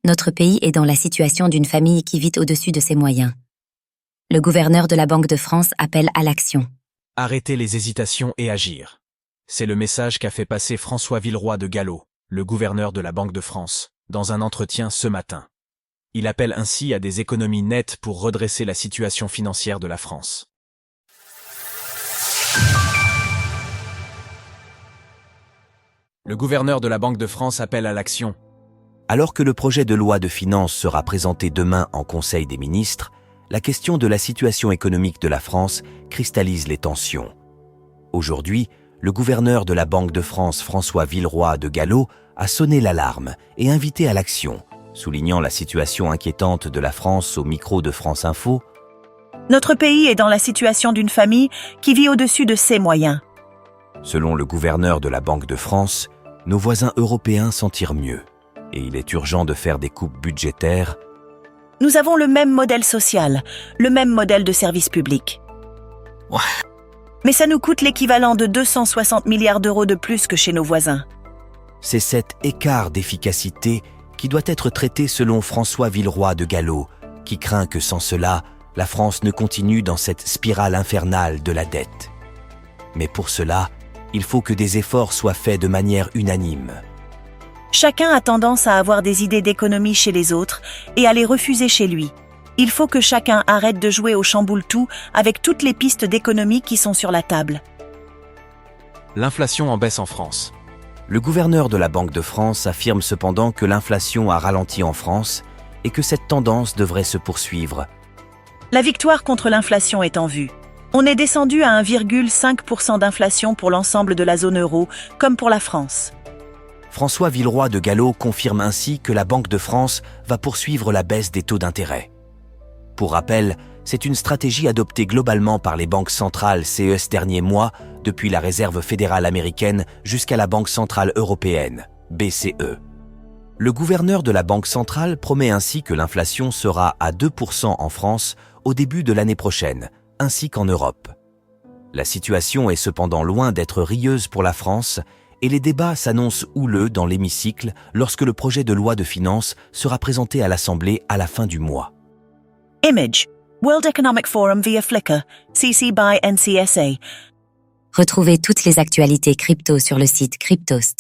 Notre pays est dans la situation d'une famille qui vit au-dessus de ses moyens. Le gouverneur de la Banque de France appelle à l'action. Arrêtez les hésitations et agir. C'est le message qu'a fait passer François Villeroy de Galhau, le gouverneur de la Banque de France, dans un entretien ce matin. Il appelle ainsi à des économies nettes pour redresser la situation financière de la France. Le gouverneur de la Banque de France appelle à l'action. Alors que le projet de loi de finances sera présenté demain en Conseil des ministres, la question de la situation économique de la France cristallise les tensions. Aujourd'hui, le gouverneur de la Banque de France, François Villeroy de Galhau, a sonné l'alarme et invité à l'action, soulignant la situation inquiétante de la France au micro de France Info. Notre pays est dans la situation d'une famille qui vit au-dessus de ses moyens. Selon le gouverneur de la Banque de France, nos voisins européens s'en tirent mieux. Et il est urgent de faire des coupes budgétaires. Nous avons le même modèle social, le même modèle de service public. Ouais. Mais ça nous coûte l'équivalent de 260 milliards d'euros de plus que chez nos voisins. C'est cet écart d'efficacité qui doit être traité selon François Villeroy de Galhau, qui craint que sans cela, la France ne continue dans cette spirale infernale de la dette. Mais pour cela, il faut que des efforts soient faits de manière unanime. Chacun a tendance à avoir des idées d'économie chez les autres et à les refuser chez lui. Il faut que chacun arrête de jouer au chamboule-tout avec toutes les pistes d'économie qui sont sur la table. L'inflation en baisse en France. Le gouverneur de la Banque de France affirme cependant que l'inflation a ralenti en France et que cette tendance devrait se poursuivre. La victoire contre l'inflation est en vue. On est descendu à 1,5% d'inflation pour l'ensemble de la zone euro, comme pour la France. François Villeroy de Galhau confirme ainsi que la Banque de France va poursuivre la baisse des taux d'intérêt. Pour rappel, c'est une stratégie adoptée globalement par les banques centrales ces derniers mois, depuis la Réserve fédérale américaine jusqu'à la Banque centrale européenne, BCE. Le gouverneur de la Banque centrale promet ainsi que l'inflation sera à 2% en France au début de l'année prochaine, ainsi qu'en Europe. La situation est cependant loin d'être rieuse pour la France, et les débats s'annoncent houleux dans l'hémicycle lorsque le projet de loi de finances sera présenté à l'Assemblée à la fin du mois. Image. World Economic Forum via Flickr. CC by NCSA. Retrouvez toutes les actualités crypto sur le site cryptost.fr.